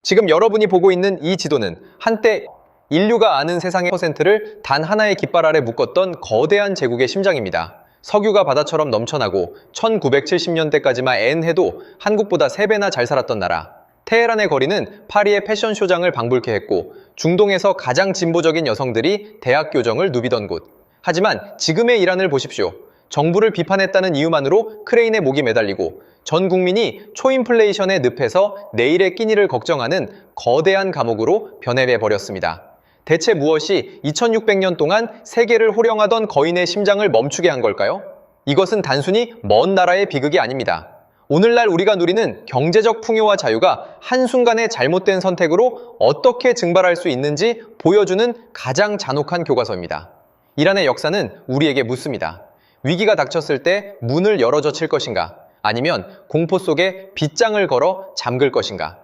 지금 여러분이 보고 있는 이 지도는 한때 인류가 아는 세상의 퍼센트를 단 하나의 깃발 아래 묶었던 거대한 제국의 심장입니다. 석유가 바다처럼 넘쳐나고 1970년대까지만 해도 한국보다 3배나 잘 살았던 나라. 테헤란의 거리는 파리의 패션쇼장을 방불케 했고 중동에서 가장 진보적인 여성들이 대학 교정을 누비던 곳. 하지만 지금의 이란을 보십시오. 정부를 비판했다는 이유만으로 크레인에 목이 매달리고 전 국민이 초인플레이션의 늪에서 내일의 끼니를 걱정하는 거대한 감옥으로 변해내 버렸습니다. 대체 무엇이 2600년 동안 세계를 호령하던 거인의 심장을 멈추게 한 걸까요? 이것은 단순히 먼 나라의 비극이 아닙니다. 오늘날 우리가 누리는 경제적 풍요와 자유가 한순간의 잘못된 선택으로 어떻게 증발할 수 있는지 보여주는 가장 잔혹한 교과서입니다. 이란의 역사는 우리에게 묻습니다. 위기가 닥쳤을 때 문을 열어젖힐 것인가? 아니면 공포 속에 빗장을 걸어 잠글 것인가?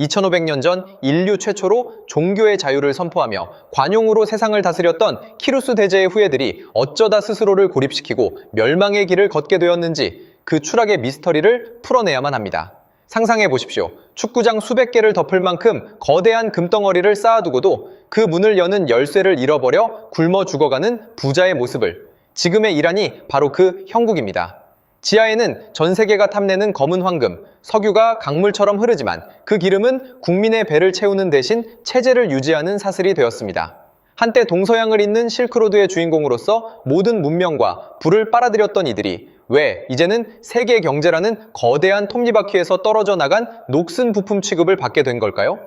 2500년 전 인류 최초로 종교의 자유를 선포하며 관용으로 세상을 다스렸던 키루스 대제의 후예들이 어쩌다 스스로를 고립시키고 멸망의 길을 걷게 되었는지 그 추락의 미스터리를 풀어내야만 합니다. 상상해 보십시오. 축구장 수백 개를 덮을 만큼 거대한 금덩어리를 쌓아두고도 그 문을 여는 열쇠를 잃어버려 굶어 죽어가는 부자의 모습을. 지금의 이란이 바로 그 형국입니다. 지하에는 전 세계가 탐내는 검은 황금, 석유가 강물처럼 흐르지만 그 기름은 국민의 배를 채우는 대신 체제를 유지하는 사슬이 되었습니다. 한때 동서양을 잇는 실크로드의 주인공으로서 모든 문명과 불을 빨아들였던 이들이 왜 이제는 세계 경제라는 거대한 톱니바퀴에서 떨어져 나간 녹슨 부품 취급을 받게 된 걸까요?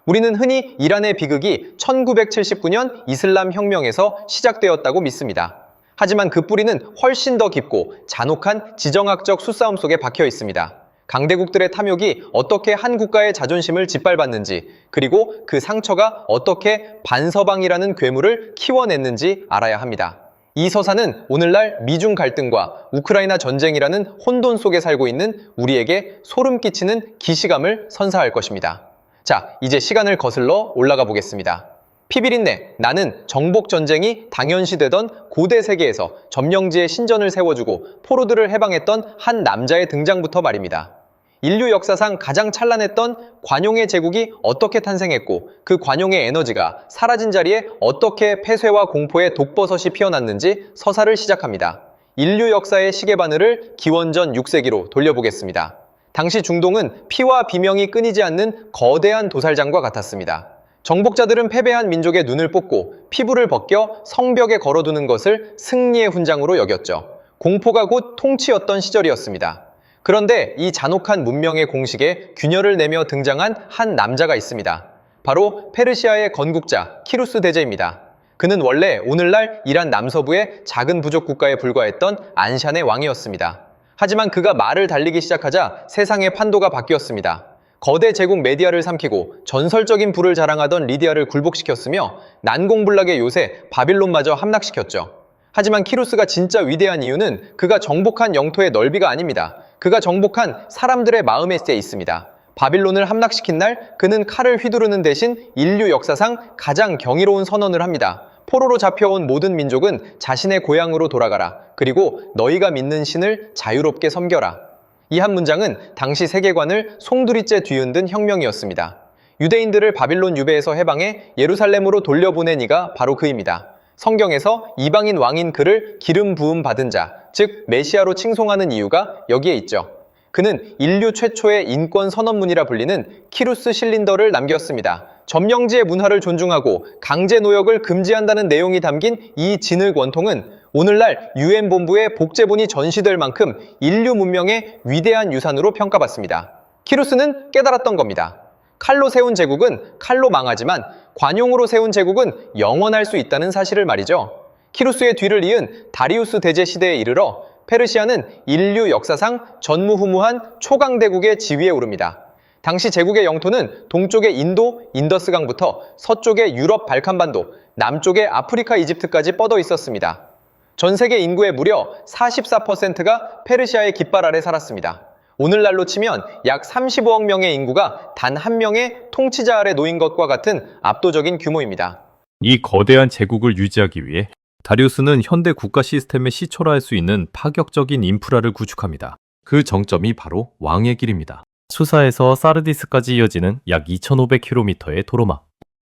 우리는 흔히 이란의 비극이 1979년 이슬람 혁명에서 시작되었다고 믿습니다. 하지만 그 뿌리는 훨씬 더 깊고 잔혹한 지정학적 수싸움 속에 박혀 있습니다. 강대국들의 탐욕이 어떻게 한 국가의 자존심을 짓밟았는지, 그리고 그 상처가 어떻게 반서방이라는 괴물을 키워냈는지 알아야 합니다. 이 서사는 오늘날 미중 갈등과 우크라이나 전쟁이라는 혼돈 속에 살고 있는 우리에게 소름 끼치는 기시감을 선사할 것입니다. 자, 이제 시간을 거슬러 올라가 보겠습니다. 피비린내, 나는 정복전쟁이 당연시되던 고대 세계에서 점령지에 신전을 세워주고 포로들을 해방했던 한 남자의 등장부터 말입니다. 인류 역사상 가장 찬란했던 관용의 제국이 어떻게 탄생했고 그 관용의 에너지가 사라진 자리에 어떻게 폐쇄와 공포의 독버섯이 피어났는지 서사를 시작합니다. 인류 역사의 시계바늘을 기원전 6세기로 돌려보겠습니다. 당시 중동은 피와 비명이 끊이지 않는 거대한 도살장과 같았습니다. 정복자들은 패배한 민족의 눈을 뽑고 피부를 벗겨 성벽에 걸어두는 것을 승리의 훈장으로 여겼죠. 공포가 곧 통치였던 시절이었습니다. 그런데 이 잔혹한 문명의 공식에 균열을 내며 등장한 한 남자가 있습니다. 바로 페르시아의 건국자 키루스 대제입니다. 그는 원래 오늘날 이란 남서부의 작은 부족 국가에 불과했던 안샨의 왕이었습니다. 하지만 그가 말을 달리기 시작하자 세상의 판도가 바뀌었습니다. 거대 제국 메디아를 삼키고 전설적인 부를 자랑하던 리디아를 굴복시켰으며 난공불락의 요새 바빌론마저 함락시켰죠. 하지만 키루스가 진짜 위대한 이유는 그가 정복한 영토의 넓이가 아닙니다. 그가 정복한 사람들의 마음에 있습니다. 바빌론을 함락시킨 날 그는 칼을 휘두르는 대신 인류 역사상 가장 경이로운 선언을 합니다. 포로로 잡혀온 모든 민족은 자신의 고향으로 돌아가라. 그리고 너희가 믿는 신을 자유롭게 섬겨라. 이 한 문장은 당시 세계관을 송두리째 뒤흔든 혁명이었습니다. 유대인들을 바빌론 유배에서 해방해 예루살렘으로 돌려보낸 이가 바로 그입니다. 성경에서 이방인 왕인 그를 기름 부음 받은 자, 즉 메시아로 칭송하는 이유가 여기에 있죠. 그는 인류 최초의 인권 선언문이라 불리는 키루스 실린더를 남겼습니다. 점령지의 문화를 존중하고 강제 노역을 금지한다는 내용이 담긴 이 진흙 원통은 오늘날 UN 본부에 복제본이 전시될 만큼 인류 문명의 위대한 유산으로 평가받습니다. 키루스는 깨달았던 겁니다. 칼로 세운 제국은 칼로 망하지만 관용으로 세운 제국은 영원할 수 있다는 사실을 말이죠. 키루스의 뒤를 이은 다리우스 대제 시대에 이르러 페르시아는 인류 역사상 전무후무한 초강대국의 지위에 오릅니다. 당시 제국의 영토는 동쪽의 인도, 인더스강부터 서쪽의 유럽 발칸반도, 남쪽의 아프리카 이집트까지 뻗어 있었습니다. 전 세계 인구의 무려 44%가 페르시아의 깃발 아래 살았습니다. 오늘날로 치면 약 35억 명의 인구가 단 한 명의 통치자 아래 놓인 것과 같은 압도적인 규모입니다. 이 거대한 제국을 유지하기 위해 다리우스는 현대 국가 시스템의 시초라 할 수 있는 파격적인 인프라를 구축합니다. 그 정점이 바로 왕의 길입니다. 수사에서 사르디스까지 이어지는 약 2,500km의 도로망.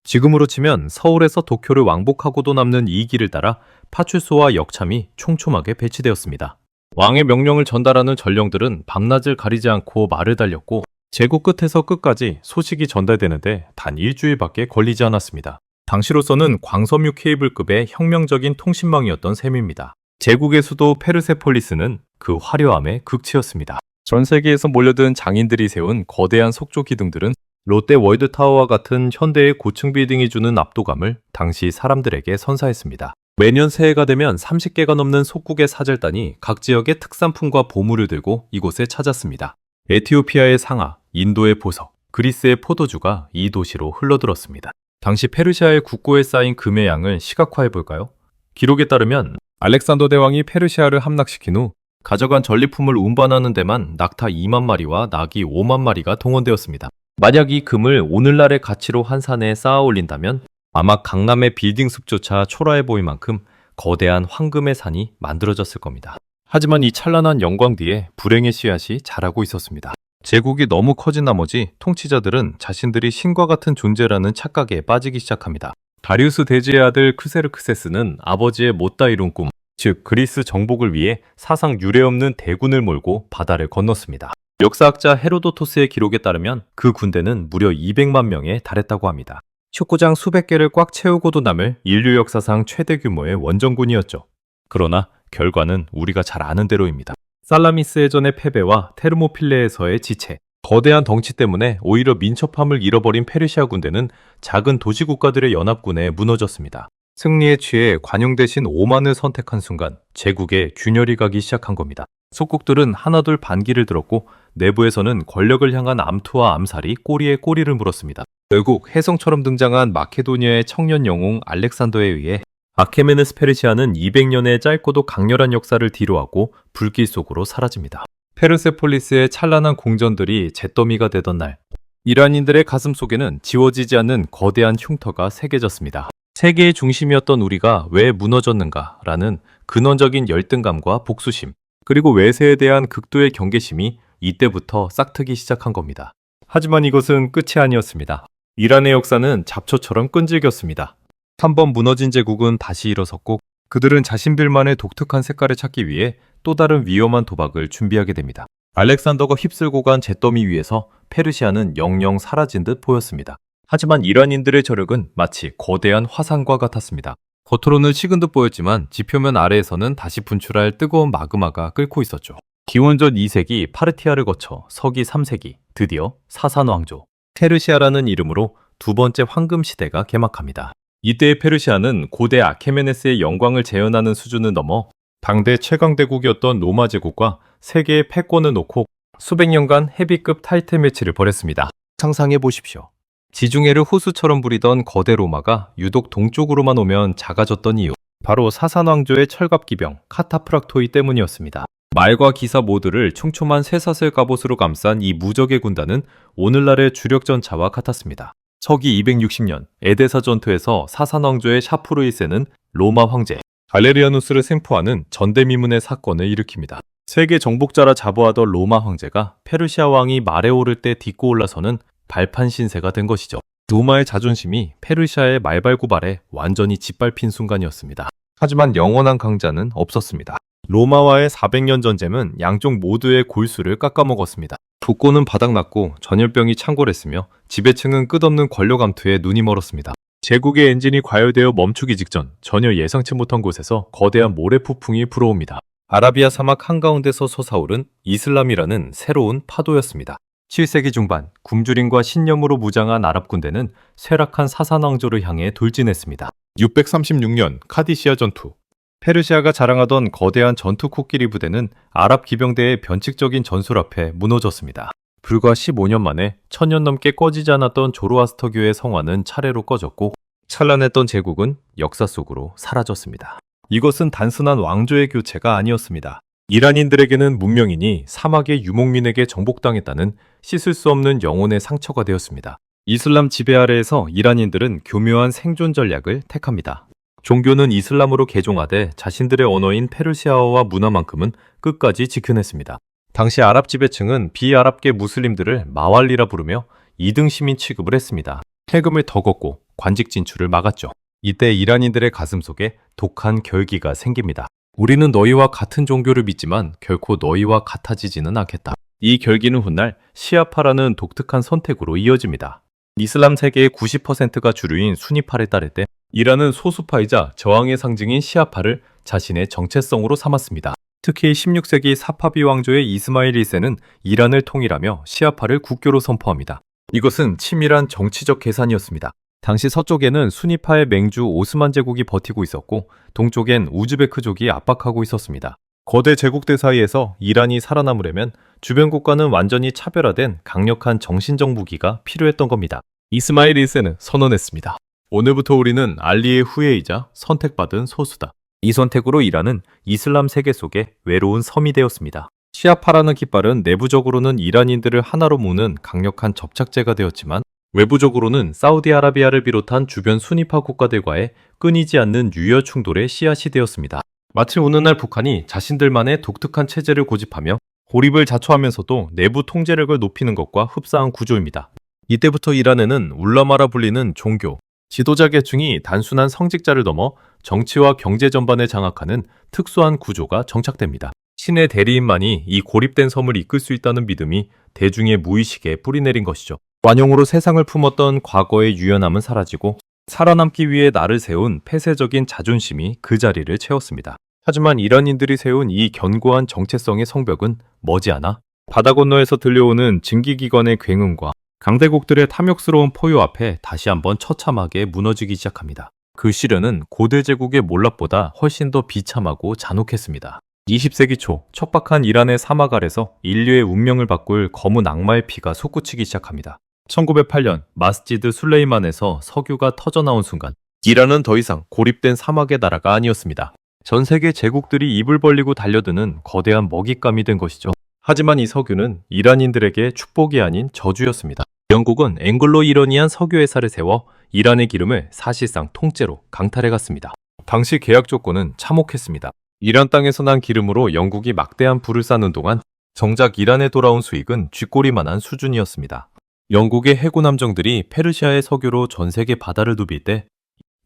지금으로 치면 서울에서 도쿄를 왕복하고도 남는 이 길을 따라 파출소와 역참이 촘촘하게 배치되었습니다. 왕의 명령을 전달하는 전령들은 밤낮을 가리지 않고 말을 달렸고 제국 끝에서 끝까지 소식이 전달되는데 단 일주일밖에 걸리지 않았습니다. 당시로서는 광섬유 케이블급의 혁명적인 통신망이었던 셈입니다. 제국의 수도 페르세폴리스는 그 화려함의 극치였습니다. 전 세계에서 몰려든 장인들이 세운 거대한 속초 기둥들은 롯데 월드타워와 같은 현대의 고층 빌딩이 주는 압도감을 당시 사람들에게 선사했습니다. 매년 새해가 되면 30개가 넘는 속국의 사절단이 각 지역의 특산품과 보물을 들고 이곳에 찾았습니다. 에티오피아의 상아, 인도의 보석, 그리스의 포도주가 이 도시로 흘러들었습니다. 당시 페르시아의 국고에 쌓인 금의 양을 시각화해 볼까요? 기록에 따르면 알렉산더 대왕이 페르시아를 함락시킨 후 가져간 전리품을 운반하는 데만 낙타 2만 마리와 나귀 5만 마리가 동원되었습니다. 만약 이 금을 오늘날의 가치로 환산해 쌓아 올린다면 아마 강남의 빌딩 숲조차 초라해 보일 만큼 거대한 황금의 산이 만들어졌을 겁니다. 하지만 이 찬란한 영광 뒤에 불행의 씨앗이 자라고 있었습니다. 제국이 너무 커진 나머지 통치자들은 자신들이 신과 같은 존재라는 착각에 빠지기 시작합니다. 다리우스 대제의 아들 크세르크세스는 아버지의 못다 이룬 꿈, 즉 그리스 정복을 위해 사상 유례없는 대군을 몰고 바다를 건넜습니다. 역사학자 헤로도토스의 기록에 따르면 그 군대는 무려 200만 명에 달했다고 합니다. 축구장 수백 개를 꽉 채우고도 남을 인류 역사상 최대 규모의 원정군이었죠. 그러나 결과는 우리가 잘 아는 대로입니다. 살라미스해전의 패배와 테르모필레에서의 지체, 거대한 덩치 때문에 오히려 민첩함을 잃어버린 페르시아 군대는 작은 도시 국가들의 연합군에 무너졌습니다. 승리에 취해 관용 대신 오만을 선택한 순간 제국에 균열이 가기 시작한 겁니다. 속국들은 하나둘 반기를 들었고 내부에서는 권력을 향한 암투와 암살이 꼬리에 꼬리를 물었습니다. 결국 혜성처럼 등장한 마케도니아의 청년 영웅 알렉산더에 의해 아케메네스 페르시아는 200년의 짧고도 강렬한 역사를 뒤로하고 불길 속으로 사라집니다. 페르세폴리스의 찬란한 궁전들이 잿더미가 되던 날, 이란인들의 가슴 속에는 지워지지 않는 거대한 흉터가 새겨졌습니다. 세계의 중심이었던 우리가 왜 무너졌는가라는 근원적인 열등감과 복수심, 그리고 외세에 대한 극도의 경계심이 이때부터 싹트기 시작한 겁니다. 하지만 이것은 끝이 아니었습니다. 이란의 역사는 잡초처럼 끈질겼습니다. 한 번 무너진 제국은 다시 일어섰고 그들은 자신들만의 독특한 색깔을 찾기 위해 또 다른 위험한 도박을 준비하게 됩니다. 알렉산더가 휩쓸고 간 잿더미 위에서 페르시아는 영영 사라진 듯 보였습니다. 하지만 이란인들의 저력은 마치 거대한 화산과 같았습니다. 겉으로는 식은 듯 보였지만 지표면 아래에서는 다시 분출할 뜨거운 마그마가 끓고 있었죠. 기원전 2세기 파르티아를 거쳐 서기 3세기 드디어 사산왕조 페르시아라는 이름으로 두 번째 황금 시대가 개막합니다. 이때의 페르시아는 고대 아케메네스의 영광을 재현하는 수준을 넘어 당대 최강대국이었던 로마 제국과 세계의 패권을 놓고 수백 년간 헤비급 타이틀 매치를 벌였습니다. 상상해 보십시오. 지중해를 호수처럼 부리던 거대 로마가 유독 동쪽으로만 오면 작아졌던 이유, 바로 사산왕조의 철갑기병 카타프락토이 때문이었습니다. 말과 기사 모두를 촘촘한 쇠사슬 갑옷으로 감싼 이 무적의 군단은 오늘날의 주력 전차와 같았습니다. 서기 260년 에데사 전투에서 사산왕조의 샤프로 1세는 로마 황제 갈레리아누스를 생포하는 전대미문의 사건을 일으킵니다. 세계 정복자라 자부하던 로마 황제가 페르시아 왕이 말에 오를 때 딛고 올라서는 발판 신세가 된 것이죠. 로마의 자존심이 페르시아의 말발굽발에 완전히 짓밟힌 순간이었습니다. 하지만 영원한 강자는 없었습니다. 로마와의 400년 전쟁은 양쪽 모두의 골수를 깎아먹었습니다. 국고는 바닥났고 전열병이 창궐했으며 지배층은 끝없는 권력 암투에 눈이 멀었습니다. 제국의 엔진이 과열되어 멈추기 직전 전혀 예상치 못한 곳에서 거대한 모래폭풍이 불어옵니다. 아라비아 사막 한가운데서 솟아오른 이슬람이라는 새로운 파도였습니다. 7세기 중반 굶주림과 신념으로 무장한 아랍 군대는 쇠락한 사산왕조를 향해 돌진했습니다. 636년 카디시아 전투, 페르시아가 자랑하던 거대한 전투 코끼리 부대는 아랍 기병대의 변칙적인 전술 앞에 무너졌습니다. 불과 15년 만에 1000년 넘게 꺼지지 않았던 조로아스터교의 성화는 차례로 꺼졌고 찬란했던 제국은 역사 속으로 사라졌습니다. 이것은 단순한 왕조의 교체가 아니었습니다. 이란인들에게는 문명인이 사막의 유목민에게 정복당했다는 씻을 수 없는 영혼의 상처가 되었습니다. 이슬람 지배 아래에서 이란인들은 교묘한 생존 전략을 택합니다. 종교는 이슬람으로 개종하되 자신들의 언어인 페르시아어와 문화만큼은 끝까지 지켜냈습니다. 당시 아랍 지배층은 비아랍계 무슬림들을 마왈리라 부르며 2등 시민 취급을 했습니다. 세금을 더 걷고 관직 진출을 막았죠. 이때 이란인들의 가슴속에 독한 결기가 생깁니다. 우리는 너희와 같은 종교를 믿지만 결코 너희와 같아지지는 않겠다. 이 결기는 훗날 시아파라는 독특한 선택으로 이어집니다. 이슬람 세계의 90%가 주류인 수니파를 따를 때 이란은 소수파이자 저항의 상징인 시아파를 자신의 정체성으로 삼았습니다. 특히 16세기 사파비 왕조의 이스마일 1세는 이란을 통일하며 시아파를 국교로 선포합니다. 이것은 치밀한 정치적 계산이었습니다. 당시 서쪽에는 수니파의 맹주 오스만 제국이 버티고 있었고 동쪽엔 우즈베크족이 압박하고 있었습니다. 거대 제국들 사이에서 이란이 살아남으려면 주변 국가는 완전히 차별화된 강력한 정신적 무기가 필요했던 겁니다. 이스마일 1세는 선언했습니다. 오늘부터 우리는 알리의 후예이자 선택받은 소수다. 이 선택으로 이란은 이슬람 세계 속에 외로운 섬이 되었습니다. 시아파라는 깃발은 내부적으로는 이란인들을 하나로 모으는 강력한 접착제가 되었지만 외부적으로는 사우디아라비아를 비롯한 주변 수니파 국가들과의 끊이지 않는 유혈 충돌의 씨앗이 되었습니다. 마치 오늘날 북한이 자신들만의 독특한 체제를 고집하며 고립을 자초하면서도 내부 통제력을 높이는 것과 흡사한 구조입니다. 이때부터 이란에는 울라마라 불리는 종교, 지도자 계층이 단순한 성직자를 넘어 정치와 경제 전반을 장악하는 특수한 구조가 정착됩니다. 신의 대리인만이 이 고립된 섬을 이끌 수 있다는 믿음이 대중의 무의식에 뿌리내린 것이죠. 완용으로 세상을 품었던 과거의 유연함은 사라지고 살아남기 위해 나를 세운 폐쇄적인 자존심이 그 자리를 채웠습니다. 하지만 이란인들이 세운 이 견고한 정체성의 성벽은 머지않아 바다 건너에서 들려오는 증기기관의 굉음과 강대국들의 탐욕스러운 포효 앞에 다시 한번 처참하게 무너지기 시작합니다. 그 시련은 고대 제국의 몰락보다 훨씬 더 비참하고 잔혹했습니다. 20세기 초 척박한 이란의 사막 아래서 인류의 운명을 바꿀 검은 악마의 피가 솟구치기 시작합니다. 1908년 마스지드 술레이만에서 석유가 터져나온 순간 이란은 더 이상 고립된 사막의 나라가 아니었습니다. 전 세계 제국들이 입을 벌리고 달려드는 거대한 먹잇감이 된 것이죠. 하지만 이 석유는 이란인들에게 축복이 아닌 저주였습니다. 영국은 앵글로 이러니안 석유 회사를 세워 이란의 기름을 사실상 통째로 강탈해갔습니다. 당시 계약 조건은 참혹했습니다. 이란 땅에서 난 기름으로 영국이 막대한 부를 쌓는 동안 정작 이란에 돌아온 수익은 쥐꼬리만한 수준이었습니다. 영국의 해군 함정들이 페르시아의 석유로 전 세계 바다를 누빌 때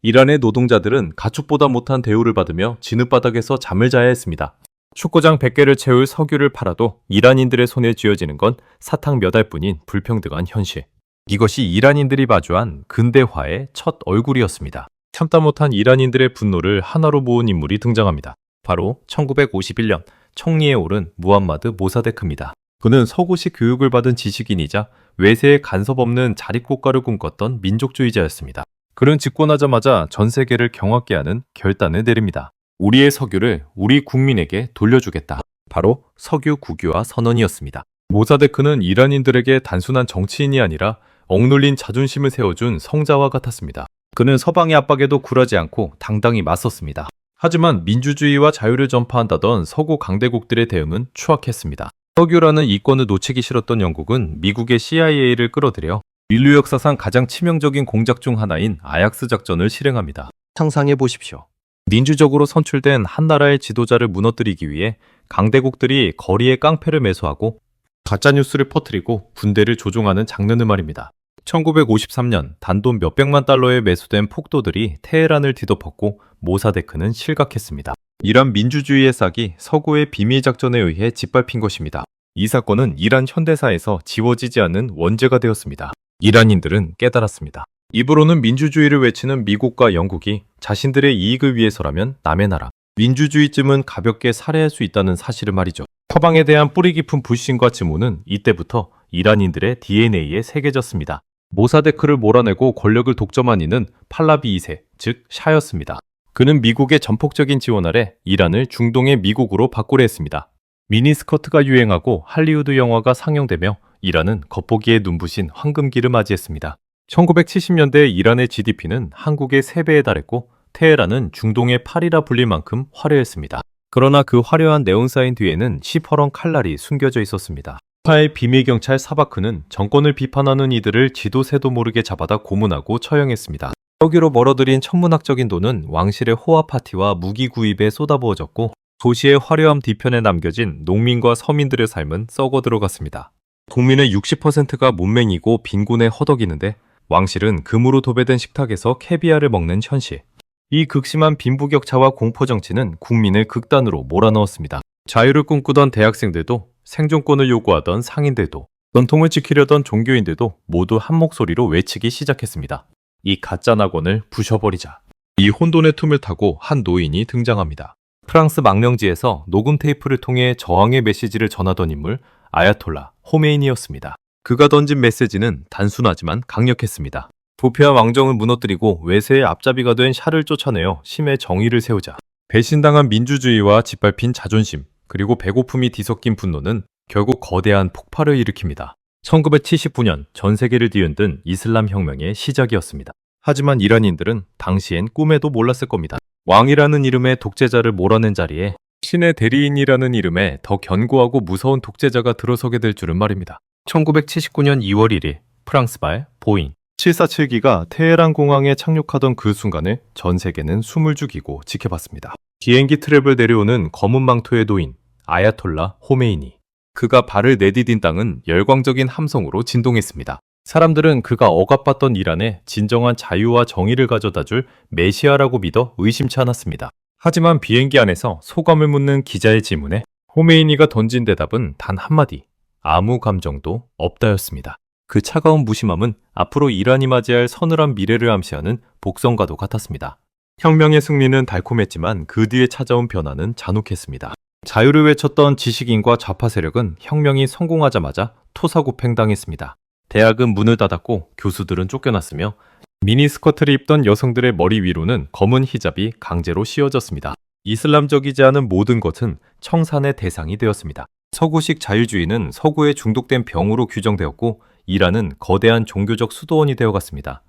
이란의 노동자들은 가축보다 못한 대우를 받으며 진흙바닥에서 잠을 자야 했습니다. 축구장 100개를 채울 석유를 팔아도 이란인들의 손에 쥐어지는 건 사탕 몇 알뿐인 불평등한 현실. 이것이 이란인들이 마주한 근대화의 첫 얼굴이었습니다. 참다 못한 이란인들의 분노를 하나로 모은 인물이 등장합니다. 바로 1951년 총리에 오른 무함마드 모사데크입니다. 그는 서구식 교육을 받은 지식인이자 외세에 간섭 없는 자립국가를 꿈꿨던 민족주의자였습니다. 그는 집권하자마자 전 세계를 경악게 하는 결단을 내립니다. 우리의 석유를 우리 국민에게 돌려주겠다. 바로 석유 국유화 선언이었습니다. 모사데크는 이란인들에게 단순한 정치인이 아니라 억눌린 자존심을 세워준 성자와 같았습니다. 그는 서방의 압박에도 굴하지 않고 당당히 맞섰습니다. 하지만 민주주의와 자유를 전파한다던 서구 강대국들의 대응은 추악했습니다. 석유라는 이권을 놓치기 싫었던 영국은 미국의 CIA를 끌어들여 인류 역사상 가장 치명적인 공작 중 하나인 아약스 작전을 실행합니다. 상상해 보십시오. 민주적으로 선출된 한 나라의 지도자를 무너뜨리기 위해 강대국들이 거리에 깡패를 매수하고 가짜뉴스를 퍼뜨리고 군대를 조종하는 장면을 말입니다. 1953년 단돈 몇백만 달러에 매수된 폭도들이 테헤란을 뒤덮었고 모사데크는 실각했습니다. 이란 민주주의의 싹이 서구의 비밀 작전에 의해 짓밟힌 것입니다. 이 사건은 이란 현대사에서 지워지지 않는 원죄가 되었습니다. 이란인들은 깨달았습니다. 입으로는 민주주의를 외치는 미국과 영국이 자신들의 이익을 위해서라면 남의 나라, 민주주의쯤은 가볍게 살해할 수 있다는 사실을 말이죠. 서방에 대한 뿌리 깊은 불신과 증오는 이때부터 이란인들의 DNA에 새겨졌습니다. 모사데크를 몰아내고 권력을 독점한 이는 팔라비 2세, 즉 샤였습니다. 그는 미국의 전폭적인 지원 아래 이란을 중동의 미국으로 바꾸려 했습니다. 미니스커트가 유행하고 할리우드 영화가 상영되며 이란은 겉보기에 눈부신 황금기를 맞이했습니다. 1970년대 이란의 GDP는 한국의 3배에 달했고 테헤란은 중동의 파리라 불릴 만큼 화려했습니다. 그러나 그 화려한 네온사인 뒤에는 시퍼런 칼날이 숨겨져 있었습니다. 파의 비밀경찰 사바크는 정권을 비판하는 이들을 지도 새도 모르게 잡아다 고문하고 처형했습니다. 석유로 멀어들인 천문학적인 돈은 왕실의 호화 파티와 무기 구입에 쏟아부어졌고 도시의 화려함 뒤편에 남겨진 농민과 서민들의 삶은 썩어 들어갔습니다. 국민의 60%가 문맹이고 빈곤에 허덕이는데 왕실은 금으로 도배된 식탁에서 캐비아를 먹는 현실. 이 극심한 빈부격차와 공포정치는 국민을 극단으로 몰아넣었습니다. 자유를 꿈꾸던 대학생들도 생존권을 요구하던 상인들도 전통을 지키려던 종교인들도 모두 한 목소리로 외치기 시작했습니다. 이 가짜 낙원을 부셔버리자. 이 혼돈의 틈을 타고 한 노인이 등장합니다. 프랑스 망명지에서 녹음 테이프를 통해 저항의 메시지를 전하던 인물 아야톨라 호메이니였습니다. 그가 던진 메시지는 단순하지만 강력했습니다. 부패한 왕정을 무너뜨리고 외세의 앞잡이가 된 샤를 쫓아내어 심의 정의를 세우자. 배신당한 민주주의와 짓밟힌 자존심, 그리고 배고픔이 뒤섞인 분노는 결국 거대한 폭발을 일으킵니다. 1979년 전 세계를 뒤흔든 이슬람 혁명의 시작이었습니다. 하지만 이란인들은 당시엔 꿈에도 몰랐을 겁니다. 왕이라는 이름의 독재자를 몰아낸 자리에 신의 대리인이라는 이름의 더 견고하고 무서운 독재자가 들어서게 될 줄은 말입니다. 1979년 2월 1일 프랑스발 보잉 747기가 테헤란 공항에 착륙하던 그 순간을 전 세계는 숨을 죽이고 지켜봤습니다. 비행기 트랩을 내려오는 검은 망토의 노인 아야톨라 호메이니. 그가 발을 내디딘 땅은 열광적인 함성으로 진동했습니다. 사람들은 그가 억압받던 이란에 진정한 자유와 정의를 가져다줄 메시아라고 믿어 의심치 않았습니다. 하지만 비행기 안에서 소감을 묻는 기자의 질문에 호메이니가 던진 대답은 단 한마디, 아무 감정도 없다였습니다. 그 차가운 무심함은 앞으로 이란이 맞이할 서늘한 미래를 암시하는 복선과도 같았습니다. 혁명의 승리는 달콤했지만 그 뒤에 찾아온 변화는 잔혹했습니다. 자유를 외쳤던 지식인과 좌파 세력은 혁명이 성공하자마자 토사구팽당했습니다. 대학은 문을 닫았고 교수들은 쫓겨났으며 미니스커트를 입던 여성들의 머리 위로는 검은 히잡이 강제로 씌워졌습니다. 이슬람적이지 않은 모든 것은 청산의 대상이 되었습니다. 서구식 자유주의는 서구에 중독된 병으로 규정되었고 이란은 거대한 종교적 수도원이 되어갔습니다.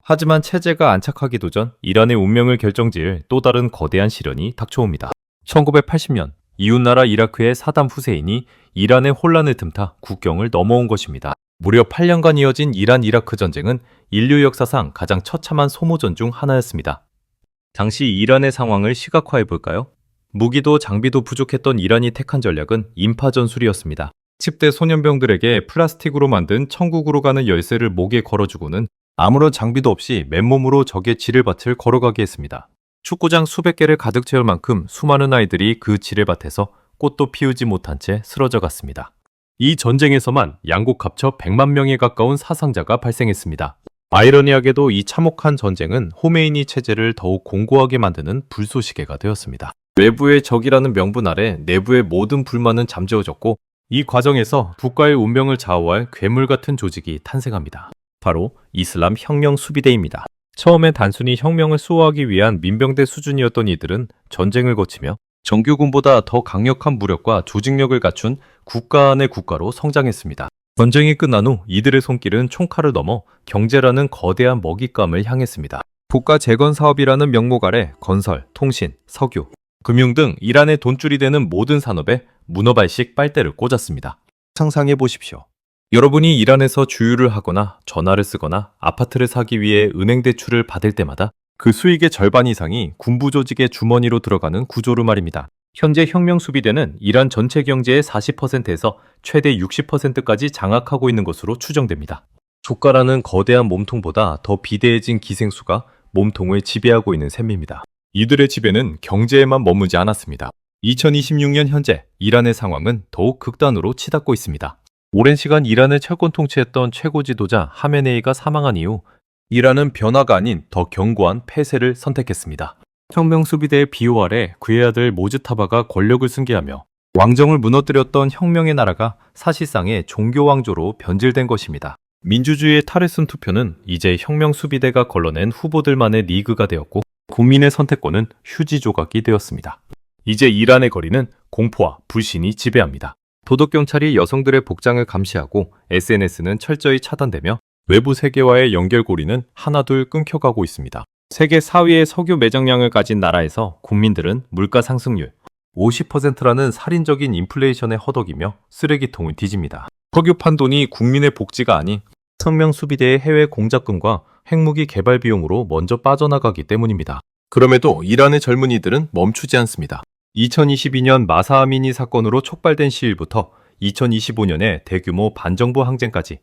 하지만 체제가 안착하기도 전 이란의 운명을 결정지을 또 다른 거대한 시련이 닥쳐옵니다. 1980년 이웃나라 이라크의 사담 후세인이 이란의 혼란을 틈타 국경을 넘어온 것입니다. 무려 8년간 이어진 이란-이라크 전쟁은 인류 역사상 가장 처참한 소모전 중 하나였습니다. 당시 이란의 상황을 시각화해볼까요? 무기도 장비도 부족했던 이란이 택한 전략은 인파 전술이었습니다. 10대 소년병들에게 플라스틱으로 만든 천국으로 가는 열쇠를 목에 걸어주고는 아무런 장비도 없이 맨몸으로 적의 지뢰밭을 걸어가게 했습니다. 축구장 수백 개를 가득 채울 만큼 수많은 아이들이 그 지뢰밭에서 꽃도 피우지 못한 채 쓰러져 갔습니다. 이 전쟁에서만 양국 합쳐 100만 명에 가까운 사상자가 발생했습니다. 아이러니하게도 이 참혹한 전쟁은 호메이니 체제를 더욱 공고하게 만드는 불쏘시개가 되었습니다. 외부의 적이라는 명분 아래 내부의 모든 불만은 잠재워졌고 이 과정에서 국가의 운명을 좌우할 괴물 같은 조직이 탄생합니다. 바로 이슬람 혁명 수비대입니다. 처음엔 단순히 혁명을 수호하기 위한 민병대 수준이었던 이들은 전쟁을 거치며 정규군보다 더 강력한 무력과 조직력을 갖춘 국가 안의 국가로 성장했습니다. 전쟁이 끝난 후 이들의 손길은 총칼을 넘어 경제라는 거대한 먹잇감을 향했습니다. 국가 재건 사업이라는 명목 아래 건설, 통신, 석유, 금융 등 이란의 돈줄이 되는 모든 산업에 문어발식 빨대를 꽂았습니다. 상상해 보십시오. 여러분이 이란에서 주유를 하거나 전화를 쓰거나 아파트를 사기 위해 은행 대출을 받을 때마다 그 수익의 절반 이상이 군부 조직의 주머니로 들어가는 구조로 말입니다. 현재 혁명 수비대는 이란 전체 경제의 40%에서 최대 60%까지 장악하고 있는 것으로 추정됩니다. 조가라는 거대한 몸통보다 더 비대해진 기생수가 몸통을 지배하고 있는 셈입니다. 이들의 지배는 경제에만 머무지 않았습니다. 2026년 현재 이란의 상황은 더욱 극단으로 치닫고 있습니다. 오랜 시간 이란을 철권 통치했던 최고 지도자 하메네이가 사망한 이후 이란은 변화가 아닌 더 견고한 폐쇄를 선택했습니다. 혁명 수비대의 비호 아래 그의 아들 모즈타바가 권력을 승계하며 왕정을 무너뜨렸던 혁명의 나라가 사실상의 종교 왕조로 변질된 것입니다. 민주주의의 탈을 쓴 투표는 이제 혁명 수비대가 걸러낸 후보들만의 리그가 되었고 국민의 선택권은 휴지 조각이 되었습니다. 이제 이란의 거리는 공포와 불신이 지배합니다. 도덕경찰이 여성들의 복장을 감시하고 SNS는 철저히 차단되며 외부 세계와의 연결고리는 하나둘 끊겨가고 있습니다. 세계 4위의 석유 매장량을 가진 나라에서 국민들은 물가 상승률 50%라는 살인적인 인플레이션에 허덕이며 쓰레기통을 뒤집니다. 석유 판돈이 국민의 복지가 아닌 혁명 수비대의 해외 공작금과 핵무기 개발 비용으로 먼저 빠져나가기 때문입니다. 그럼에도 이란의 젊은이들은 멈추지 않습니다. 2022년 마사아미니 사건으로 촉발된 시일부터 2025년의 대규모 반정부 항쟁까지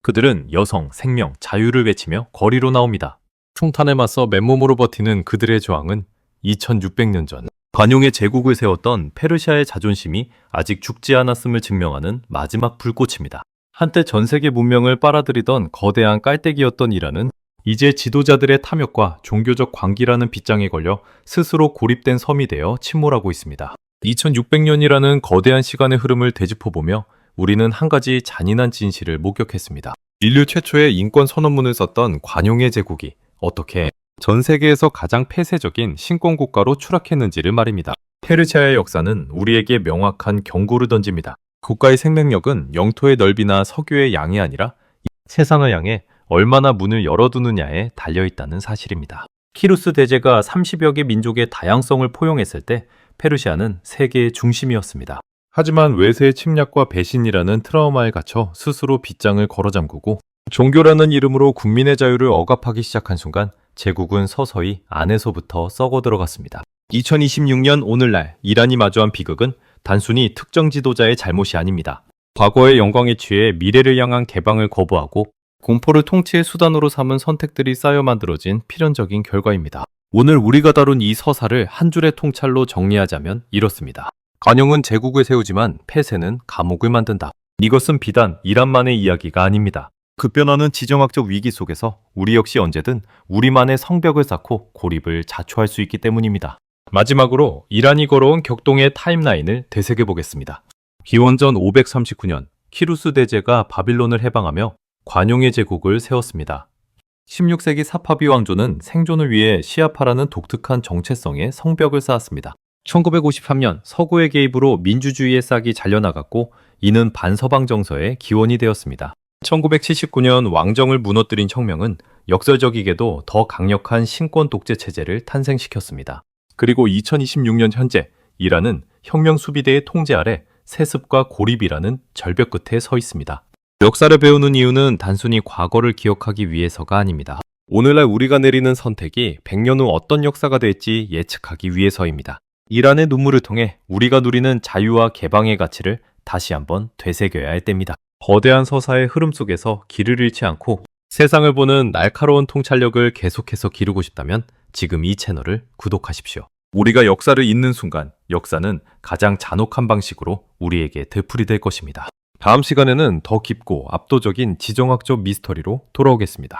그들은 여성, 생명, 자유를 외치며 거리로 나옵니다. 총탄에 맞서 맨몸으로 버티는 그들의 저항은 2600년 전 관용의 제국을 세웠던 페르시아의 자존심이 아직 죽지 않았음을 증명하는 마지막 불꽃입니다. 한때 전 세계 문명을 빨아들이던 거대한 깔때기였던 이란은 이제 지도자들의 탐욕과 종교적 광기라는 빗장에 걸려 스스로 고립된 섬이 되어 침몰하고 있습니다. 2600년이라는 거대한 시간의 흐름을 되짚어보며 우리는 한 가지 잔인한 진실을 목격했습니다. 인류 최초의 인권 선언문을 썼던 관용의 제국이 어떻게 전 세계에서 가장 폐쇄적인 신권 국가로 추락했는지를 말입니다. 페르시아의 역사는 우리에게 명확한 경고를 던집니다. 국가의 생명력은 영토의 넓이나 석유의 양이 아니라 세상을 향해 얼마나 문을 열어두느냐에 달려있다는 사실입니다. 키루스 대제가 30여 개 민족의 다양성을 포용했을 때 페르시아는 세계의 중심이었습니다. 하지만 외세의 침략과 배신이라는 트라우마에 갇혀 스스로 빗장을 걸어잠그고 종교라는 이름으로 국민의 자유를 억압하기 시작한 순간 제국은 서서히 안에서부터 썩어 들어갔습니다. 2026년 오늘날 이란이 마주한 비극은 단순히 특정 지도자의 잘못이 아닙니다. 과거의 영광에 취해 미래를 향한 개방을 거부하고 공포를 통치의 수단으로 삼은 선택들이 쌓여 만들어진 필연적인 결과입니다. 오늘 우리가 다룬 이 서사를 한 줄의 통찰로 정리하자면 이렇습니다. 관용은 제국을 세우지만 폐쇄는 감옥을 만든다. 이것은 비단 이란만의 이야기가 아닙니다. 급변하는 지정학적 위기 속에서 우리 역시 언제든 우리만의 성벽을 쌓고 고립을 자초할 수 있기 때문입니다. 마지막으로 이란이 걸어온 격동의 타임라인을 되새겨보겠습니다. 기원전 539년 키루스 대제가 바빌론을 해방하며 관용의 제국을 세웠습니다. 16세기 사파비 왕조는 생존을 위해 시아파라는 독특한 정체성의 성벽을 쌓았습니다. 1953년 서구의 개입으로 민주주의의 싹이 잘려나갔고 이는 반서방 정서의 기원이 되었습니다. 1979년 왕정을 무너뜨린 혁명은 역설적이게도 더 강력한 신권 독재 체제를 탄생시켰습니다. 그리고 2026년 현재 이란은 혁명 수비대의 통제 아래 세습과 고립이라는 절벽 끝에 서 있습니다. 역사를 배우는 이유는 단순히 과거를 기억하기 위해서가 아닙니다. 오늘날 우리가 내리는 선택이 100년 후 어떤 역사가 될지 예측하기 위해서입니다. 이란의 눈물을 통해 우리가 누리는 자유와 개방의 가치를 다시 한번 되새겨야 할 때입니다. 거대한 서사의 흐름 속에서 길을 잃지 않고 세상을 보는 날카로운 통찰력을 계속해서 기르고 싶다면 지금 이 채널을 구독하십시오. 우리가 역사를 잇는 순간 역사는 가장 잔혹한 방식으로 우리에게 되풀이될 것입니다. 다음 시간에는 더 깊고 압도적인 지정학적 미스터리로 돌아오겠습니다.